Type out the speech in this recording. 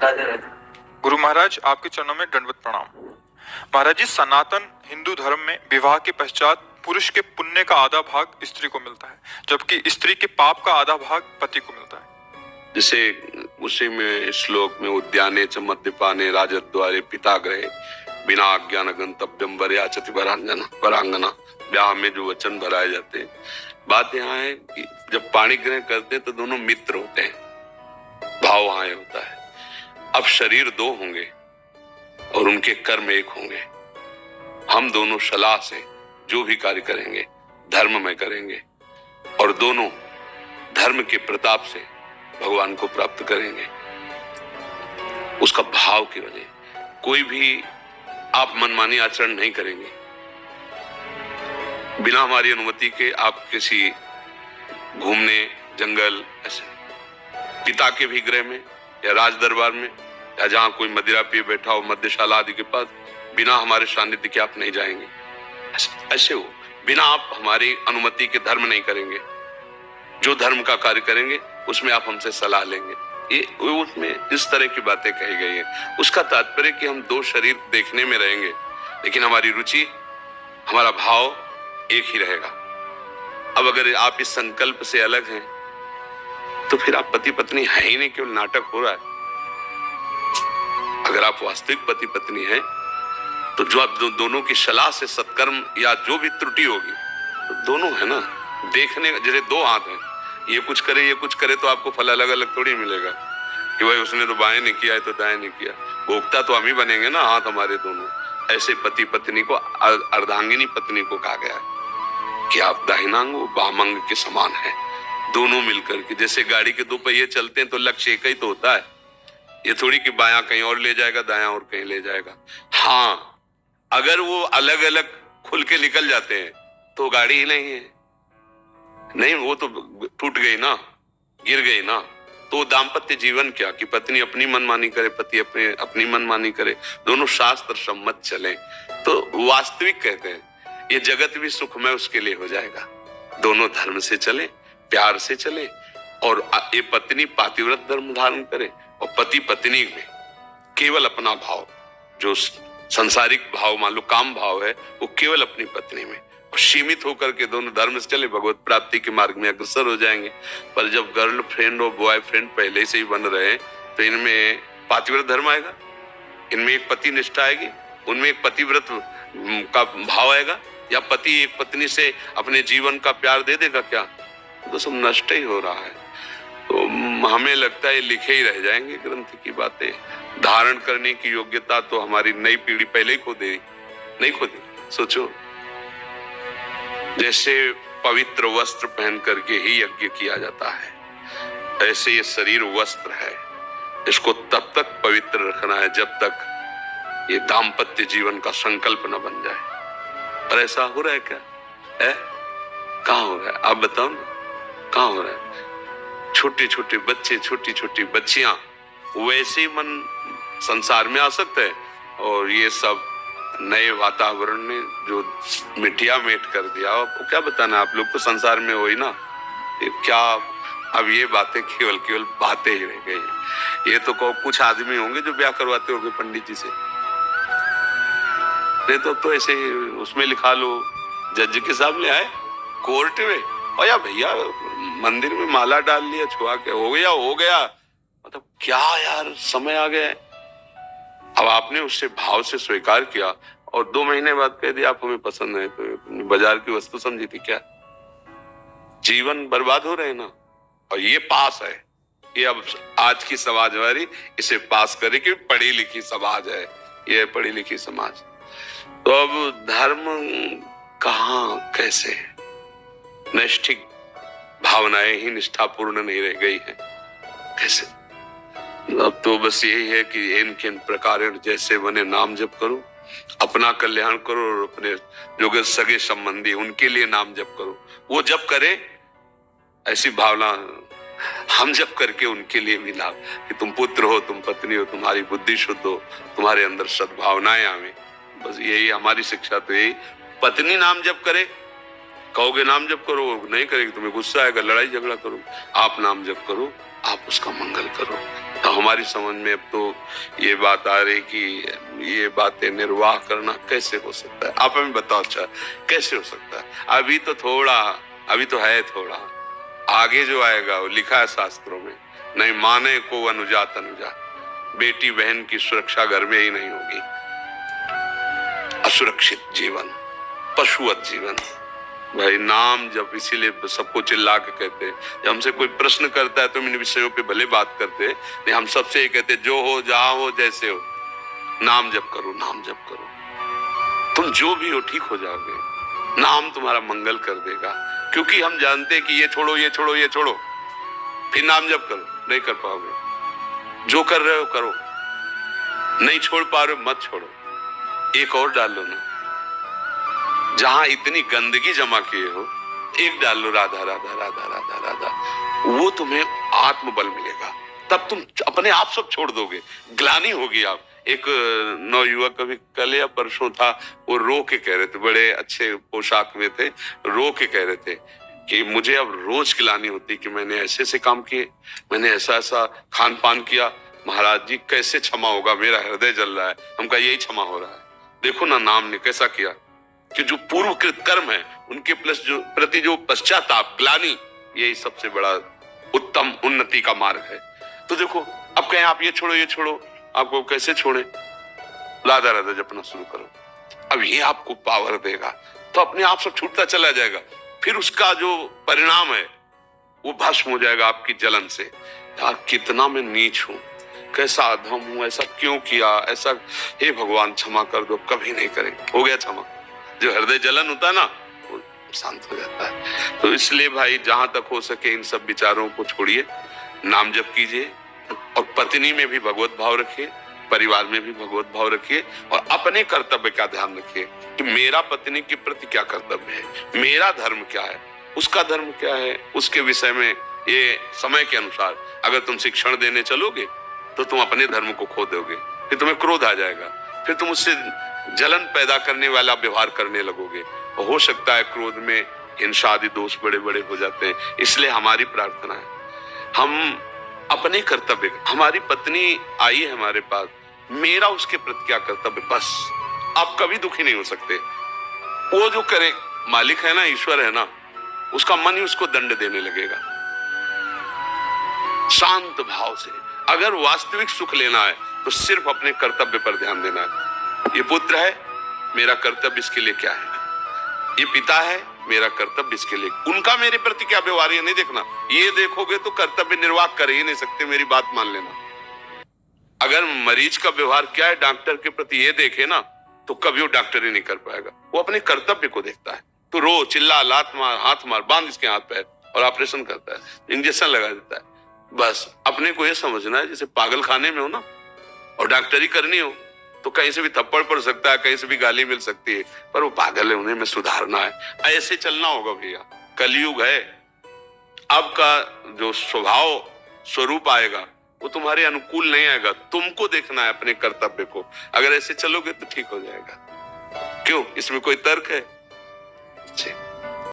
राधे राधे। गुरु महाराज, आपके चरणों में दंडवत प्रणाम। महाराज जी, सनातन हिंदू धर्म में विवाह के पश्चात पुरुष के पुण्य का आधा भाग स्त्री को मिलता है, जबकि स्त्री के पाप का आधा भाग पति को मिलता है। जैसे उसी में श्लोक में उद्याने च मद्यपाने राजद्वारे पिताग्रहे बिना अज्ञान गंतव्यम वरयाचति वरांगना, ब्याह में जो वचन भराए जाते हैं। बात यहाँ है कि जब पाणी ग्रहण करते हैं तो दोनों मित्र होते हैं, भाव वहां होता है। अब शरीर दो होंगे और उनके कर्म एक होंगे। हम दोनों सलाह से जो भी कार्य करेंगे धर्म में करेंगे और दोनों धर्म के प्रताप से भगवान को प्राप्त करेंगे। उसका भाव की वजह कोई भी आप मनमानी आचरण नहीं करेंगे। बिना हमारी अनुमति के आप किसी घूमने जंगल ऐसे पिता के भी गृह में या राज दरबार में या जहां कोई मदिरा पिए बैठा हो मध्यशाला आदि के पास बिना हमारे सानिध्य के आप नहीं जाएंगे। ऐसे हो बिना आप हमारी अनुमति के धर्म नहीं करेंगे। जो धर्म का कार्य करेंगे उसमें आप हमसे सलाह लेंगे। ये उसमें इस तरह की बातें कही गई है। उसका तात्पर्य कि हम दो शरीर देखने में रहेंगे लेकिन हमारी रुचि हमारा भाव एक ही रहेगा। अब अगर आप इस संकल्प से अलग हैं तो फिर आप पति पत्नी है ही नहीं, केवल नाटक हो रहा है। अगर आप वास्तविक पति पत्नी हैं तो जो आप दोनों की सलाह से सत्कर्म या जो भी त्रुटि होगी तो दोनों है ना, देखने जैसे दो हाथ हैं, ये कुछ करे तो आपको फल अलग अलग थोड़ी मिलेगा कि भाई उसने तो बाएं नहीं किया है तो दाएं नहीं किया। भोक्ता तो हम ही बनेंगे ना, हाथ हमारे दोनों। ऐसे पति पत्नी को अर्धांगिनी पत्नी को कहा गया है कि आप दाहिनांग वामांग के समान है, दोनों मिलकर के। जैसे गाड़ी के दो पहिए चलते हैं तो लक्ष्य एक ही तो होता है, ये थोड़ी कि बायां कहीं और ले जाएगा दायां और कहीं ले जाएगा। हाँ, अगर वो अलग अलग खुल के निकल जाते हैं तो गाड़ी ही नहीं है, नहीं वो तो टूट गई ना, गिर गई ना। तो दाम्पत्य जीवन क्या कि पत्नी अपनी मनमानी करे, पति अपनी मनमानी करे, दोनों शास्त्र सम्मत चले तो वास्तविक कहते हैं ये जगत भी सुखमय उसके लिए हो जाएगा। दोनों धर्म से चले, प्यार से चले और ये पत्नी पातिव्रत धर्म धारण करे और पति पत्नी में केवल अपना भाव, जो संसारिक भाव मान लो काम भाव है, वो केवल अपनी पत्नी में सीमित होकर के दोनों धर्म से चले, भगवत प्राप्ति के मार्ग में अग्रसर हो जाएंगे। पर जब गर्ल फ्रेंड और बॉयफ्रेंड पहले से ही बन रहे हैं तो इनमें पातिव्रत धर्म आएगा, इनमें एक पति निष्ठा आएगी, उनमें एक पतिव्रत का भाव आएगा, या पति एक पत्नी से अपने जीवन का प्यार दे देगा क्या? तो सब नष्ट ही हो रहा है। तो हमें लगता है लिखे ही रह जाएंगे ग्रंथ की बातें। धारण करने की योग्यता तो हमारी नई पीढ़ी पहले ही खो दे, नहीं खो दी। सोचो, जैसे पवित्र वस्त्र पहन करके ही यज्ञ किया जाता है, ऐसे ये शरीर वस्त्र है, इसको तब तक पवित्र रखना है जब तक ये दाम्पत्य जीवन का संकल्प न बन जाए। पर ऐसा हो रहा है क्या? कहाँ हो रहा है? आप बताओ ना, कहाँ हो रहा है? छोटे छोटे बच्चे, छोटी छोटी बच्चियां वैसे ही मन संसार में आ सकते हैं और ये सब नए वातावरण ने जो मिटिया मेट कर दिया। आपको क्या बताना, आप लोग तो संसार में हो ही ना, क्या अब ये बातें केवल बातें ही रह गई। ये तो कुछ आदमी होंगे जो ब्याह करवाते होंगे पंडित जी से, नहीं तो ऐसे उसमें लिखा लो, जज के सामने आए कोर्ट में, और या भैया मंदिर में माला डाल लिया, छुआ के हो गया। मतलब क्या यार, समय आ गया है। अब आपने उससे भाव से स्वीकार किया और 2 महीने बाद कह दिया आप हमें पसंद है, तो बाजार की वस्तु समझी थी क्या? जीवन बर्बाद हो रहे हैं ना। और ये पास है, ये अब आज की समाज हमारी इसे पास करे कि पढ़ी लिखी समाज है, ये पढ़ी लिखी समाज। तो अब धर्म कहाँ कैसे? नैष्ठिक भावनाएं ही निष्ठापूर्ण नहीं रह गई है, कैसे? अब तो बस यही है कि इन प्रकार जैसे बने नाम जप करो, अपना कल्याण करो और अपने जो सगे संबंधी उनके लिए नाम जप करो। वो जप करे ऐसी भावना हम जप करके उनके लिए भी लाभ, कि तुम पुत्र हो, तुम पत्नी हो, तुम्हारी बुद्धि शुद्ध हो, तुम्हारे अंदर सद्भावनाएं आवे। बस यही हमारी शिक्षा तो यही। पत्नी नाम जप करे, कहोगे नाम जप करो, नहीं करेगी तुम्हें गुस्सा आएगा, लड़ाई झगड़ा करो। आप नाम जप करो, आप उसका मंगल करो। तो हमारी समझ में अब तो ये बात आ रही कि ये बातें निर्वाह करना कैसे हो सकता है। आप हमें बताओ, अच्छा कैसे हो सकता है? अभी तो है थोड़ा, आगे जो आएगा वो लिखा है शास्त्रों में, नहीं माने को अनुजा तनुजा, बेटी बहन की सुरक्षा घर में ही नहीं होगी। असुरक्षित जीवन, पशुवत जीवन। भाई नाम जब इसीलिए सबको चिल्ला के कहते हैं, जब हमसे कोई प्रश्न करता है तो इन विषयों पे भले बात करते हैं, नहीं हम सबसे ये कहते हैं, जो हो जहां हो जैसे हो, नाम जप करो, नाम जप करो, तुम जो भी हो ठीक हो जाओगे। नाम तुम्हारा मंगल कर देगा, क्योंकि हम जानते हैं कि ये छोड़ो ये छोड़ो ये छोड़ो, फिर नाम जप करो, नहीं कर पाओगे। जो कर रहे हो करो, नहीं छोड़ पा रहे हो मत छोड़ो, एक और डाल लो ना। जहां इतनी गंदगी जमा किए हो, एक डाल लो, राधा राधा राधा राधा राधा, वो तुम्हें आत्मबल मिलेगा। तब तुम अपने आप सब छोड़ दोगे, ग्लानि होगी। आप एक नवयुवक कभी कल या परसों था, वो रो के कह रहे थे, बड़े अच्छे पोशाक में थे, रो के कह रहे थे कि मुझे अब रोज ग्लानि होती कि मैंने ऐसे ऐसे काम किए, मैंने ऐसा ऐसा खान पान किया, महाराज जी कैसे क्षमा होगा, मेरा हृदय जल रहा है। हमका यही क्षमा हो रहा है, देखो ना नाम ने कैसा किया कि जो पूर्वकृत कर्म है उनके प्लस जो प्रति जो पश्चाताप, ग्लानि, यही सबसे बड़ा उत्तम उन्नति का मार्ग है। तो देखो अब कहें आप ये छोड़ो ये छोड़ो, आपको कैसे छोड़े? राधा राधा जपना शुरू करो, अब ये आपको पावर देगा, तो अपने आप सब छूटता चला जाएगा। फिर उसका जो परिणाम है वो भस्म हो जाएगा आपकी जलन से। यार कितना मैं नीच हूं, कैसा अधम हूं, ऐसा क्यों किया, ऐसा, हे भगवान क्षमा कर दो, कभी नहीं करेंगे। हो गया क्षमा। जो हृदय जलन होता है ना, वो शांत हो जाता है। तो इसलिए भाई जहां तक हो सके इन सब विचारों को छोड़िए, नाम जप कीजिए, और पत्नी में भी भगवत भाव रखिए, परिवार में भी भगवत भाव रखिए, और अपने कर्तव्य का ध्यान रखिए कि मेरा पत्नी के प्रति क्या कर्तव्य है, मेरा धर्म क्या है, उसका धर्म क्या है। उसके विषय में ये समय के अनुसार अगर तुम शिक्षण देने चलोगे तो तुम अपने धर्म को खो दोगे, फिर तुम्हें क्रोध आ जाएगा, फिर तुम उससे जलन पैदा करने वाला व्यवहार करने लगोगे, और हो सकता है क्रोध में हिंसा आदि दोष बड़े बड़े हो जाते हैं। इसलिए हमारी प्रार्थना है, हम अपने कर्तव्य, हमारी पत्नी आई है हमारे पास, मेरा उसके प्रति क्या कर्तव्य, बस। आप कभी दुखी नहीं हो सकते। वो जो करे, मालिक है ना, ईश्वर है ना, उसका मन ही उसको दंड देने लगेगा। शांत भाव से अगर वास्तविक सुख लेना है तो सिर्फ अपने कर्तव्य पर ध्यान देना है। ये पुत्र है, मेरा कर्तव्य इसके लिए क्या है, ये पिता है, मेरा कर्तव्य इसके लिए, उनका मेरे प्रति क्या व्यवहार, ये नहीं देखना। ये देखोगे तो कर्तव्य निर्वाह कर ही नहीं सकते, मेरी बात मान लेना। अगर मरीज का व्यवहार क्या है डॉक्टर के प्रति ये देखे ना, तो कभी वो डॉक्टर ही नहीं कर पाएगा। वो अपने कर्तव्य को देखता है, तो रो चिल्ला, लात मार, हाथ मार, बांध इसके हाथ पैर, और ऑपरेशन करता है, इंजेक्शन लगा देता है। बस अपने को ये समझना है जैसे पागल खाने में हो ना, और डॉक्टरी करनी हो तो कहीं से भी थप्पड़ पड़ सकता है, कहीं से भी गाली मिल सकती है, पर वो पागल है, उन्हें में सुधारना है। ऐसे चलना होगा भैया, कलयुग है। अब का जो स्वभाव स्वरूप आएगा वो तुम्हारे अनुकूल नहीं आएगा, तुमको देखना है अपने कर्तव्य को। अगर ऐसे चलोगे तो ठीक हो जाएगा। क्यों, इसमें कोई तर्क है?